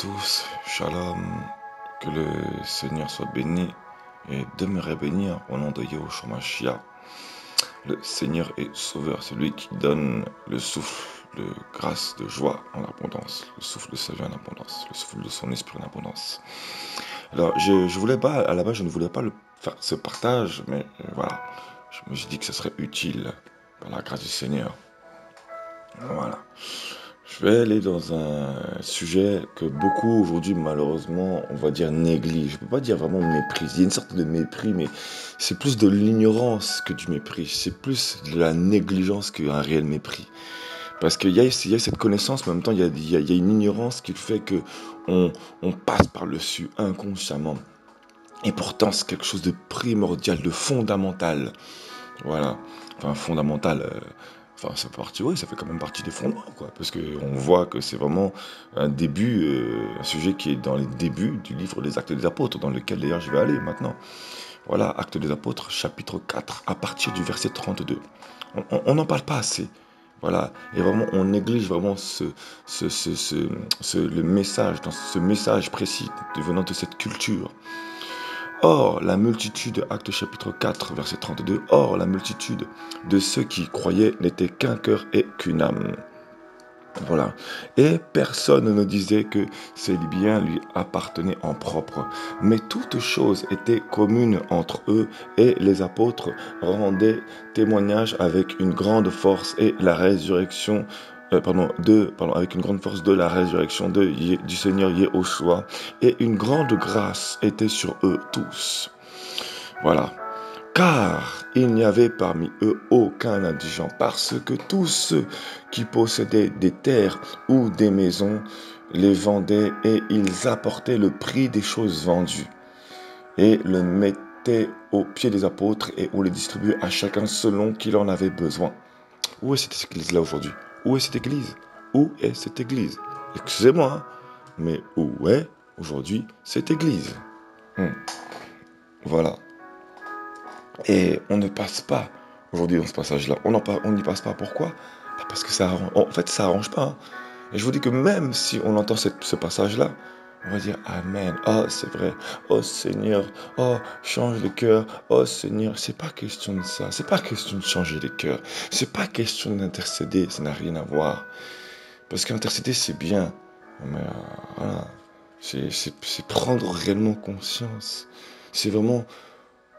tous, Shalom, que le Seigneur soit béni et demeurez béni au nom de Yahushua Mashiach. Le Seigneur est sauveur, celui qui donne le souffle de grâce, de joie en abondance, le souffle de sa vie en abondance, le souffle de son esprit en abondance. Alors, je voulais pas, à la base, je ne voulais pas faire ce partage, mais voilà, je me suis dit que ce serait utile par la grâce du Seigneur. Voilà. Je vais aller dans un sujet que beaucoup aujourd'hui, malheureusement, on va dire néglige. Je ne peux pas dire vraiment méprise. Il y a une sorte de mépris, mais c'est plus de l'ignorance que du mépris. C'est plus de la négligence qu'un réel mépris. Parce qu'il y a cette connaissance, mais en même temps, il y a une ignorance qui fait que on passe par-dessus inconsciemment. Et pourtant, c'est quelque chose de primordial, de fondamental. Voilà. Enfin, fondamental. Enfin, ça fait quand même partie des fondements, quoi. Parce qu'on voit que c'est vraiment un début, un sujet qui est dans les débuts du livre des Actes des Apôtres, dans lequel d'ailleurs je vais aller maintenant. Voilà, Actes des Apôtres, chapitre 4, à partir du verset 32. On n'en parle pas assez. Voilà, et vraiment, on néglige vraiment le message, dans ce message précis venant de cette culture. Or, la multitude, Actes chapitre 4, verset 32, or, la multitude de ceux qui croyaient n'était qu'un cœur et qu'une âme. Voilà. Et personne ne disait que ces biens lui appartenaient en propre, mais toute chose était commune entre eux, et les apôtres rendaient témoignage avec une grande force et la résurrection avec une grande force de la résurrection du Seigneur Yehoshua, et une grande grâce était sur eux tous. Voilà. Car il n'y avait parmi eux aucun indigent, parce que tous ceux qui possédaient des terres ou des maisons les vendaient, et ils apportaient le prix des choses vendues, et le mettaient aux pieds des apôtres, et on les distribuait à chacun selon qu'il en avait besoin. Où est cette église-là aujourd'hui? Où est cette église? Où est cette église? Excusez-moi, hein, mais où est aujourd'hui cette église? Voilà. Et on ne passe pas aujourd'hui dans ce passage-là. On n'y passe pas. Pourquoi? Parce que ça arrange pas. Hein. Et je vous dis que même si on entend ce passage-là, on va dire Amen. Oh, c'est vrai. Oh Seigneur. Oh, change le cœur. Oh Seigneur. C'est pas question de ça. C'est pas question de changer les cœurs. C'est pas question d'intercéder. Ça n'a rien à voir. Parce qu'intercéder, c'est bien. Mais voilà. C'est prendre réellement conscience. C'est vraiment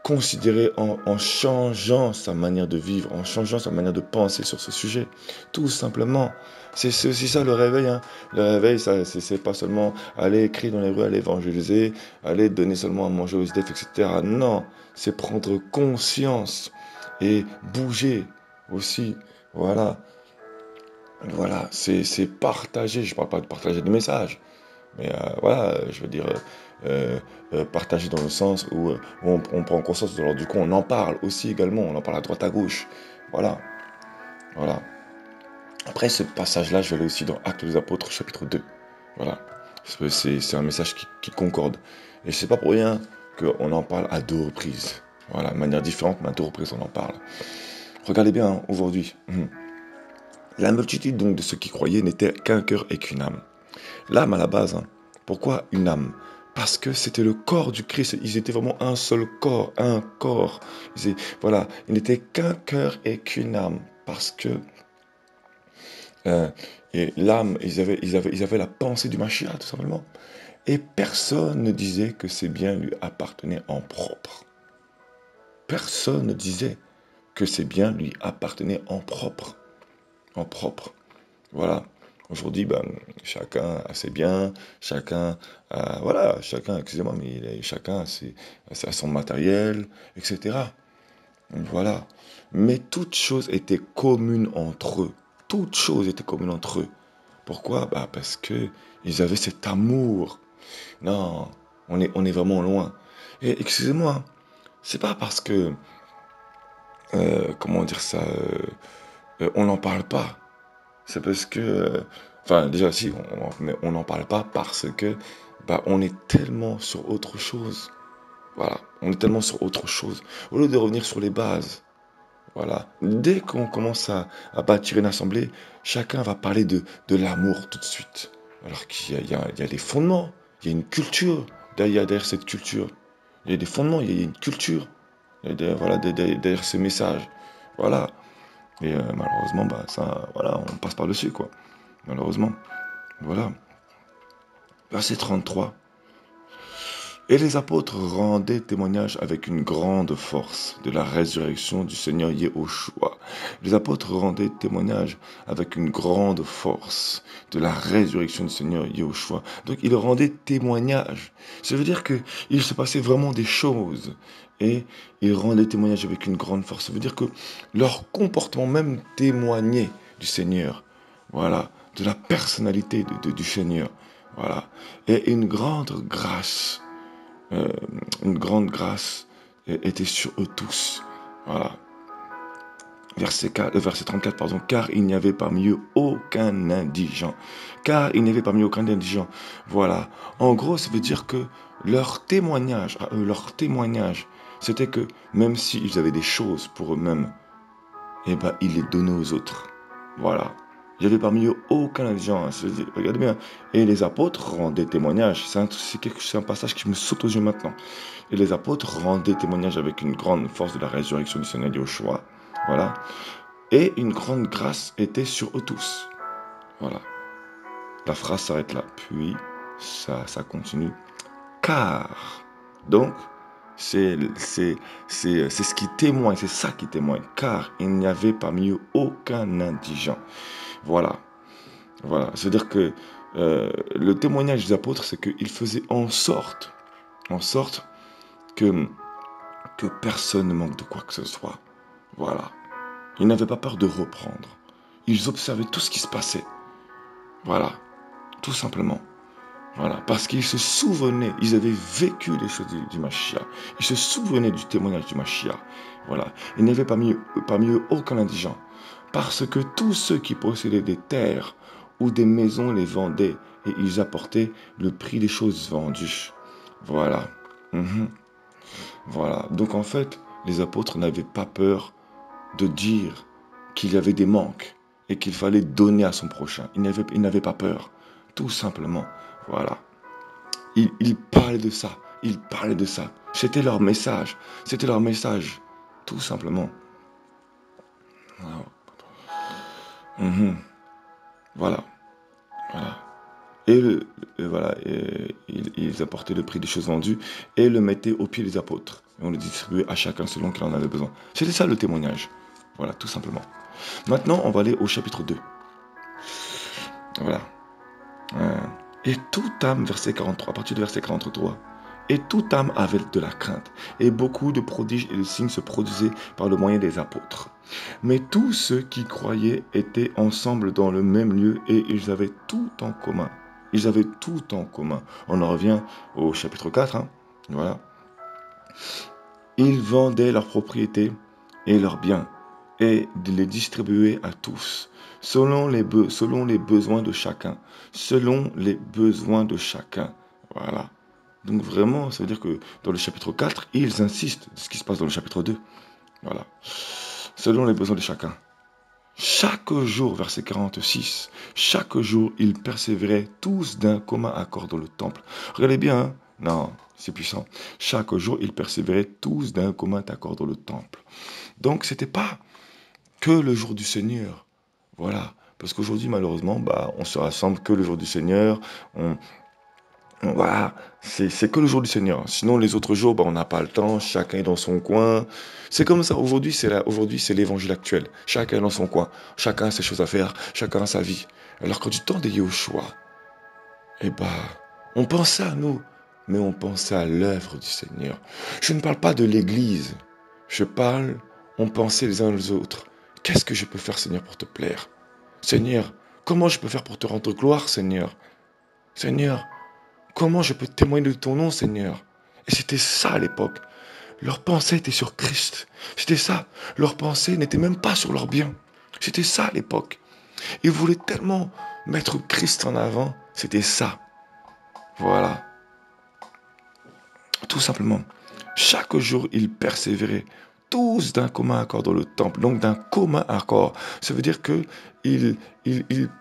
considérer en changeant sa manière de vivre, en changeant sa manière de penser sur ce sujet. Tout simplement. C'est aussi ça le réveil. Hein. Le réveil, c'est pas seulement aller écrire dans les rues, aller évangéliser, aller donner seulement à manger aux SDF, etc. Non, c'est prendre conscience et bouger aussi. Voilà. Voilà, c'est partager. Je parle pas de partager des messages. Mais voilà, je veux dire, partager dans le sens où on prend conscience, alors du coup on en parle aussi également, on en parle à droite à gauche. Voilà, voilà. Après ce passage-là, je vais aller aussi dans Actes des Apôtres, chapitre 2. Voilà, c'est un message qui concorde. Et c'est pas pour rien qu'on en parle à deux reprises. Voilà, de manière différente, mais à deux reprises on en parle. Regardez bien, hein, aujourd'hui. La multitude donc de ceux qui croyaient n'était qu'un cœur et qu'une âme. L'âme à la base, hein. Pourquoi une âme? Parce que c'était le corps du Christ. Ils étaient vraiment un seul corps, un corps. Voilà, ils n'étaient qu'un cœur et qu'une âme. Parce que et l'âme, ils avaient la pensée du Mashiach, tout simplement. Et personne ne disait que ces biens lui appartenaient en propre. Personne ne disait que ces biens lui appartenaient en propre. En propre. Voilà. Aujourd'hui, chacun a ses biens, chacun a, voilà, chacun, excusez-moi, mais chacun a son matériel, etc. Voilà. Mais toute chose était commune entre eux. Toute chose était commune entre eux. Pourquoi? Parce que ils avaient cet amour. Non, on est vraiment loin. Et excusez-moi, c'est pas parce que, comment dire ça, on n'en parle pas. C'est parce que, enfin déjà si, mais on n'en parle pas parce que on est tellement sur autre chose. Voilà, on est tellement sur autre chose. Au lieu de revenir sur les bases, voilà. Dès qu'on commence à bâtir une assemblée, chacun va parler de l'amour tout de suite. Alors qu'il y a des fondements, il y a une culture derrière cette culture. Il y a des fondements, il y a une culture voilà, derrière ces messages. Voilà. Et malheureusement, bah, ça, voilà, on passe par-dessus, quoi. Malheureusement. Voilà. Verset 33. Et les apôtres rendaient témoignage avec une grande force de la résurrection du Seigneur Yehoshua. Les apôtres rendaient témoignage avec une grande force de la résurrection du Seigneur Yehoshua. Donc ils rendaient témoignage. Ça veut dire qu'il se passait vraiment des choses. Et ils rendaient témoignage avec une grande force. Ça veut dire que leur comportement même témoignait du Seigneur. Voilà. De la personnalité du Seigneur. Voilà. Et euh, une grande grâce était sur eux tous. Voilà. Verset 34, pardon. Car il n'y avait parmi eux aucun indigent. Car il n'y avait parmi eux aucun indigent. Voilà. En gros, ça veut dire que leur témoignage, c'était que même s'ils avaient des choses pour eux-mêmes, eh ben, ils les donnaient aux autres. Voilà. Il n'y avait parmi eux aucun indigent. Regardez bien. Et les apôtres rendaient témoignage. C'est un passage qui me saute aux yeux maintenant. Et les apôtres rendaient témoignage avec une grande force de la résurrection du Seigneur Yeshua. Voilà. Et une grande grâce était sur eux tous. Voilà. La phrase s'arrête là. Puis, ça continue. Car, donc, c'est ce qui témoigne, c'est ça qui témoigne. Car il n'y avait parmi eux aucun indigent. Voilà. Voilà. C'est-à-dire que le témoignage des apôtres, c'est qu'ils faisaient en sorte que personne ne manque de quoi que ce soit. Voilà. Ils n'avaient pas peur de reprendre. Ils observaient tout ce qui se passait. Voilà. Tout simplement. Voilà. Parce qu'ils se souvenaient, ils avaient vécu les choses du Mashiach. Ils se souvenaient du témoignage du Mashiach. Voilà. Il n'y avait parmi eux aucun indigent. Parce que tous ceux qui possédaient des terres ou des maisons les vendaient et ils apportaient le prix des choses vendues. Voilà. Mhm. Voilà. Donc en fait, les apôtres n'avaient pas peur de dire qu'il y avait des manques et qu'il fallait donner à son prochain. Ils n'avaient pas peur, tout simplement. Voilà. Ils parlaient de ça. Ils parlaient de ça. C'était leur message. C'était leur message, tout simplement. Voilà. Mhm. Voilà. Voilà. Voilà, ils apportaient le prix des choses vendues et le mettaient aux pieds des apôtres. Et on le distribuait à chacun selon qu'il en avait besoin. C'était ça le témoignage. Voilà, tout simplement. Maintenant, on va aller au chapitre 2. Voilà. Et toute âme, verset 43, à partir du verset 43. Et toute âme avait de la crainte, et beaucoup de prodiges et de signes se produisaient par le moyen des apôtres. Mais tous ceux qui croyaient étaient ensemble dans le même lieu, et ils avaient tout en commun. Ils avaient tout en commun. On en revient au chapitre 4. Hein. Voilà. Ils vendaient leurs propriétés et leurs biens, et les distribuaient à tous, selon les besoins de chacun. Selon les besoins de chacun. Voilà. Donc vraiment, ça veut dire que dans le chapitre 4, ils insistent sur ce qui se passe dans le chapitre 2. Voilà. Selon les besoins de chacun. Chaque jour, verset 46, chaque jour, ils persévéraient tous d'un commun accord dans le temple. Regardez bien, hein? Non, c'est puissant. Chaque jour, ils persévéraient tous d'un commun accord dans le temple. Donc, c'était pas que le jour du Seigneur. Voilà. Parce qu'aujourd'hui, malheureusement, bah, on se rassemble que le jour du Seigneur. Voilà, c'est que le jour du Seigneur. Sinon, les autres jours, bah, on n'a pas le temps, chacun est dans son coin. C'est comme ça, aujourd'hui, c'est l'évangile actuel. Chacun est dans son coin, chacun a ses choses à faire, chacun a sa vie. Alors que du temps de Yahushua, eh bah, on pensait à nous, mais on pensait à l'œuvre du Seigneur. Je ne parle pas de l'Église, on pensait les uns aux autres. Qu'est-ce que je peux faire, Seigneur, pour te plaire? Seigneur, comment je peux faire pour te rendre gloire, Seigneur? Seigneur, comment je peux témoigner de ton nom, Seigneur? Et c'était ça à l'époque. Leur pensée était sur Christ. C'était ça. Leur pensée n'était même pas sur leur bien. C'était ça à l'époque. Ils voulaient tellement mettre Christ en avant. C'était ça. Voilà. Tout simplement. Chaque jour, ils persévéraient tous d'un commun accord dans le temple. Donc d'un commun accord. Ça veut dire que il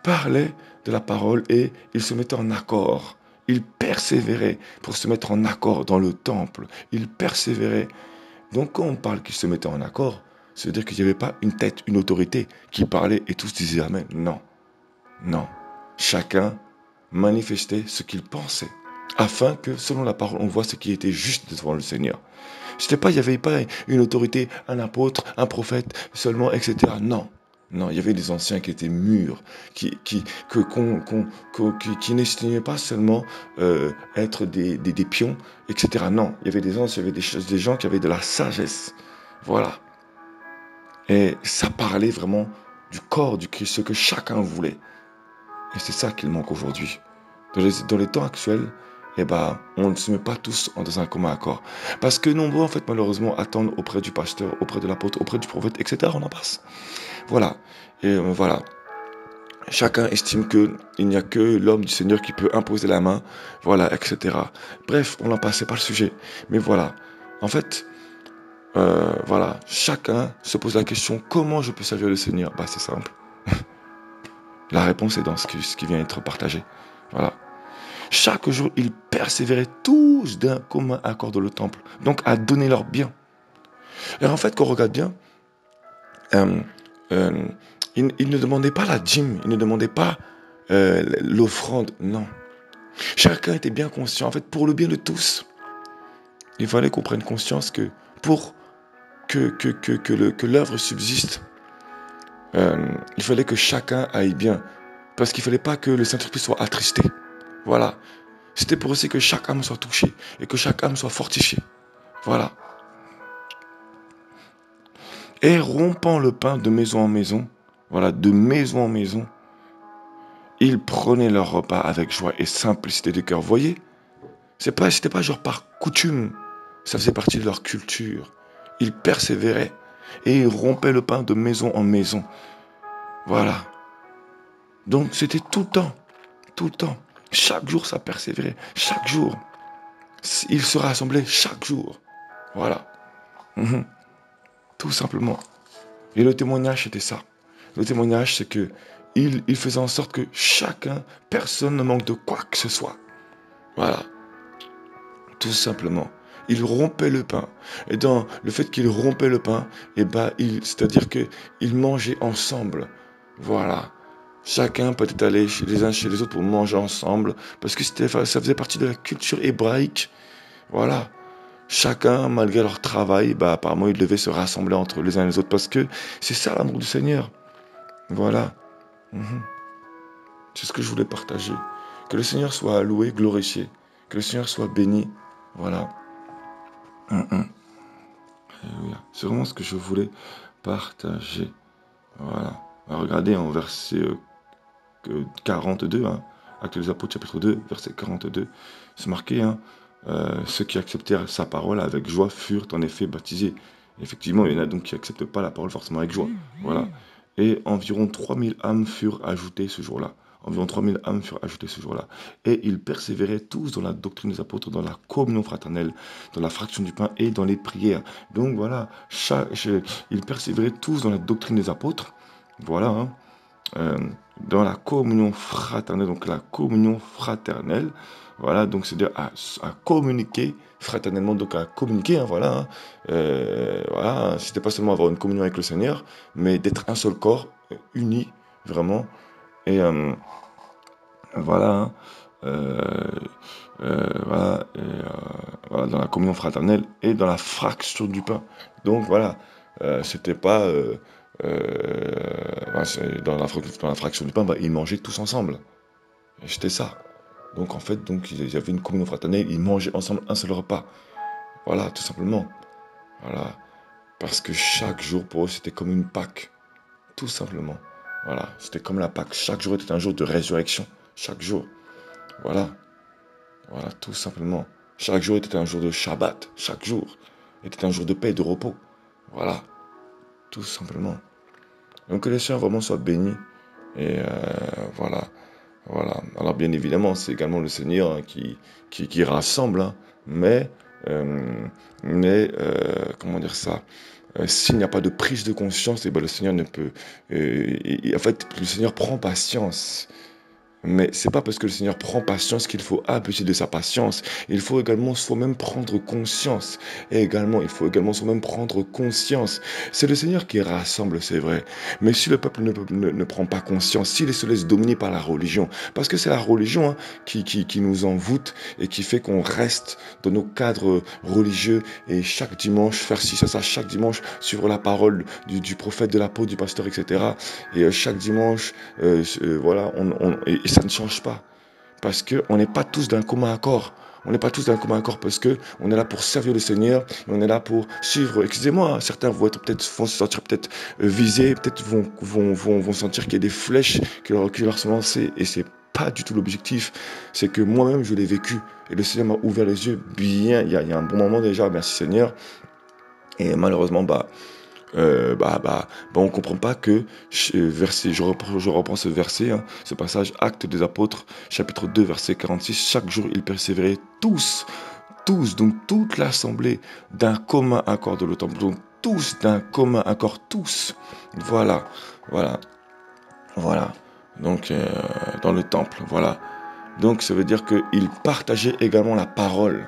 parlait de la parole et il se mettait en accord. Il persévérait pour se mettre en accord dans le temple. Il persévérait. Donc quand on parle qu'il se mettait en accord, ça veut dire qu'il n'y avait pas une tête, une autorité qui parlait et tous disaient Amen. Non, non. Chacun manifestait ce qu'il pensait, afin que, selon la parole, on voit ce qui était juste devant le Seigneur. Il n'y avait pas une autorité, un apôtre, un prophète seulement, etc. Non, non, il y avait des anciens qui étaient mûrs, qui n'estimaient pas seulement être des pions, etc. Non, il y avait des anciens, il y avait des gens qui avaient de la sagesse. Voilà. Et ça parlait vraiment du corps du Christ, ce que chacun voulait. Et c'est ça qu'il manque aujourd'hui. Dans les temps actuels, eh ben, on ne se met pas tous dans un commun accord. Parce que nombreux, en fait, malheureusement, attendent auprès du pasteur, auprès de l'apôtre, auprès du prophète, etc. On en passe. Voilà. Et voilà. Chacun estime qu'il n'y a que l'homme du Seigneur qui peut imposer la main, voilà, etc. Bref, on n'en passe, c'est pas le sujet. Mais voilà. En fait, voilà. Chacun se pose la question, comment je peux servir le Seigneur? Bah, c'est simple. La réponse est dans ce qui vient d'être partagé. Voilà. Chaque jour, ils persévéraient tous d'un commun accord dans le temple, donc à donner leur bien. Et en fait, quand on regarde bien, euh, euh, ils ne demandaient pas la dîme, ils ne demandaient pas l'offrande, non. Chacun était bien conscient, en fait, pour le bien de tous. Il fallait qu'on prenne conscience que pour que l'œuvre subsiste, il fallait que chacun aille bien. Parce qu'il ne fallait pas que le Saint-Esprit soit attristé. Voilà. C'était pour aussi que chaque âme soit touchée et que chaque âme soit fortifiée. Voilà. Et rompant le pain de maison en maison, voilà, de maison en maison, ils prenaient leur repas avec joie et simplicité de cœur. Vous voyez, c'était pas genre par coutume, ça faisait partie de leur culture. Ils persévéraient et ils rompaient le pain de maison en maison. Voilà. Donc c'était tout le temps, tout le temps. Chaque jour, ça persévérait. Chaque jour. Ils se rassemblaient chaque jour. Voilà. Tout simplement. Et le témoignage, c'était ça. Le témoignage, c'est que il faisait en sorte que chacun, personne ne manque de quoi que ce soit. Voilà. Tout simplement. Il rompait le pain. Et dans le fait qu'il rompait le pain, eh ben, c'est-à-dire qu'ils mangeaient ensemble. Voilà. Chacun peut-être aller les uns chez les autres pour manger ensemble. Parce que ça faisait partie de la culture hébraïque. Voilà. Chacun, malgré leur travail, bah, apparemment, ils devaient se rassembler entre les uns et les autres. Parce que c'est ça l'amour du Seigneur. Voilà. C'est ce que je voulais partager. Que le Seigneur soit loué, glorifié. Que le Seigneur soit béni. Voilà. C'est vraiment ce que je voulais partager. Voilà. Regardez en verset 42, Actes des Apôtres chapitre 2, verset 42. C'est marqué, ceux qui acceptèrent sa parole avec joie furent en effet baptisés. Effectivement, il y en a donc qui n'acceptent pas la parole forcément avec joie. Voilà. Et environ 3000 âmes furent ajoutées ce jour-là. Environ 3000 âmes furent ajoutées ce jour-là. Et ils persévéraient tous dans la doctrine des apôtres, dans la communion fraternelle, dans la fraction du pain et dans les prières. Donc voilà, ils persévéraient tous dans la doctrine des apôtres. Voilà, dans la communion fraternelle, donc la communion fraternelle, voilà, donc c'est-à-dire à communiquer fraternellement, donc à communiquer, voilà, voilà, c'était pas seulement avoir une communion avec le Seigneur, mais d'être un seul corps, uni, vraiment, et voilà, voilà, voilà, dans la communion fraternelle et dans la fraction du pain. Donc voilà, c'était pas dans la fraction du pain, ils mangeaient tous ensemble. Et c'était ça. Donc en fait, il y avait une communion fraternelle, ils mangeaient ensemble un seul repas. Voilà, tout simplement. Voilà. Parce que chaque jour pour eux, c'était comme une Pâque. Tout simplement. Voilà. C'était comme la Pâque. Chaque jour était un jour de résurrection. Chaque jour. Voilà. Voilà, tout simplement. Chaque jour était un jour de Shabbat. Chaque jour était un jour de paix et de repos. Voilà. Tout simplement. Donc que les Seigneur vraiment soient bénis. Et voilà. Voilà. Alors bien évidemment, c'est également le Seigneur qui rassemble. Mais comment dire ça, s'il n'y a pas de prise de conscience, et ben le Seigneur ne peut. En fait, le Seigneur prend patience. Mais c'est pas parce que le Seigneur prend patience qu'il faut abuser de sa patience. Il faut également soi-même prendre conscience. Et également, il faut également soi-même prendre conscience. C'est le Seigneur qui rassemble, c'est vrai. Mais si le peuple ne prend pas conscience, s'il se laisse dominer par la religion, parce que c'est la religion hein, qui nous envoûte et qui fait qu'on reste dans nos cadres religieux et chaque dimanche faire ci, ça, chaque dimanche suivre la parole du prophète, de l'apôtre, du pasteur, etc. Et chaque dimanche, voilà, et ça ne change pas. Parce qu'on n'est pas tous d'un commun accord. On n'est pas tous d'un commun accord parce que on est là pour servir le Seigneur, et on est là pour suivre. Excusez-moi, hein, certains vont se sentir peut-être visés, peut-être vont sentir qu'il y a des flèches qui leur sont lancées. Et c'est pas du tout l'objectif. C'est que moi-même, je l'ai vécu. Et le Seigneur m'a ouvert les yeux bien. Il y a un bon moment déjà. Merci Seigneur. Et malheureusement, on comprend pas que je reprends ce verset, hein, ce passage, Actes des Apôtres, chapitre 2, verset 46, chaque jour ils persévéraient tous, donc toute l'assemblée d'un commun accord de l'automne, donc tous d'un commun accord, tous, voilà, voilà, voilà, donc dans le temple, voilà. Donc ça veut dire qu'ils partageaient également la parole.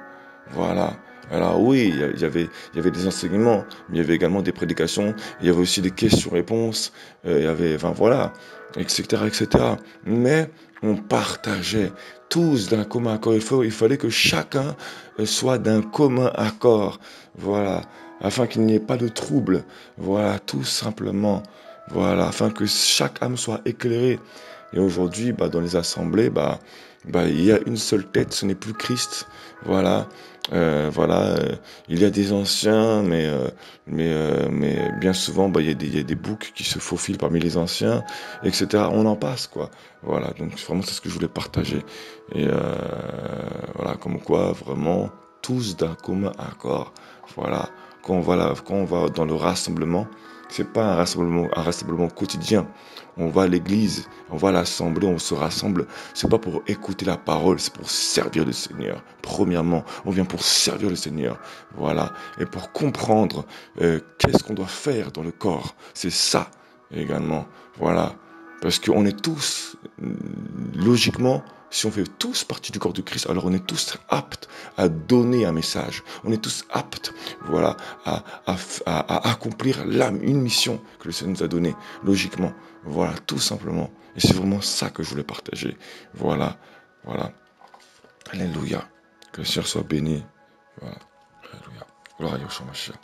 Voilà. Alors oui, il y avait des enseignements, mais il y avait également des prédications, il y avait aussi des questions-réponses, il y avait, enfin voilà, etc., etc. Mais on partageait tous d'un commun accord. Il fallait que chacun soit d'un commun accord. Voilà. Afin qu'il n'y ait pas de trouble. Voilà, tout simplement. Voilà, afin que chaque âme soit éclairée. Et aujourd'hui, dans les assemblées, il y a une seule tête, ce n'est plus Christ. Voilà, il y a des anciens, mais bien souvent, il y a des boucs qui se faufilent parmi les anciens, etc. On en passe, quoi. Voilà, donc vraiment, c'est ce que je voulais partager. Et voilà, comme quoi, vraiment, tous d'un commun accord. Voilà, quand on va dans le rassemblement, c'est pas un rassemblement quotidien. On va à l'église, on va à l'assemblée, on se rassemble. C'est pas pour écouter la parole, c'est pour servir le Seigneur. Premièrement, on vient pour servir le Seigneur. Voilà. Et pour comprendre qu'est-ce qu'on doit faire dans le corps. C'est ça également. Voilà. Parce qu'on est tous, logiquement, si on fait tous partie du corps de Christ, alors on est tous aptes à donner un message. On est tous aptes, voilà, à accomplir une mission que le Seigneur nous a donnée, logiquement. Voilà, tout simplement. Et c'est vraiment ça que je voulais partager. Voilà, voilà. Alléluia. Que le Seigneur soit béni. Voilà. Alléluia. Gloire à Yahshua Mashiach.